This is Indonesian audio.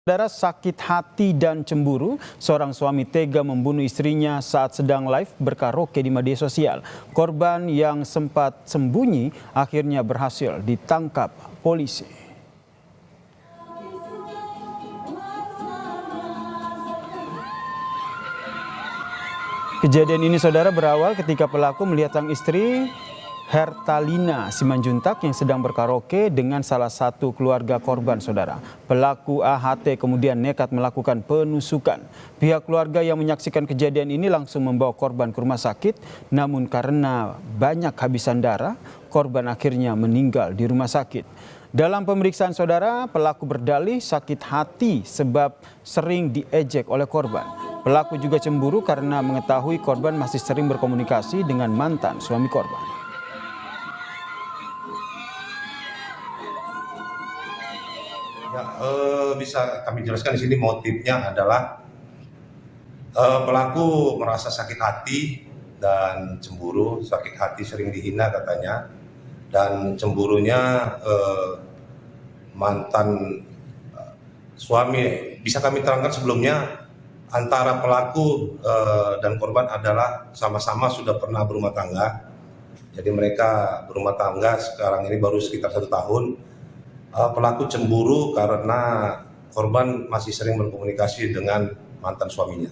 Saudara, sakit hati dan cemburu, seorang suami tega membunuh istrinya saat sedang live berkaraoke di media sosial. Korban yang sempat sembunyi akhirnya berhasil ditangkap polisi. Kejadian ini, saudara, berawal ketika pelaku melihat sang istri Hertalina Simanjuntak yang sedang berkaraoke dengan salah satu keluarga korban, saudara. Pelaku AHT kemudian nekat melakukan penusukan. Pihak keluarga yang menyaksikan kejadian ini langsung membawa korban ke rumah sakit, namun karena banyak habisan darah, korban akhirnya meninggal di rumah sakit. Dalam pemeriksaan, saudara, pelaku berdalih sakit hati sebab sering diejek oleh korban. Pelaku juga cemburu karena mengetahui korban masih sering berkomunikasi dengan mantan suami korban. Ya, bisa kami jelaskan di sini motifnya adalah pelaku merasa sakit hati dan cemburu, sakit hati sering dihina katanya, dan cemburunya mantan suami. Bisa kami terangkan sebelumnya antara pelaku dan korban adalah sama-sama sudah pernah berumah tangga. Jadi mereka berumah tangga sekarang ini baru sekitar 1 tahun. Pelaku cemburu karena korban masih sering berkomunikasi dengan mantan suaminya.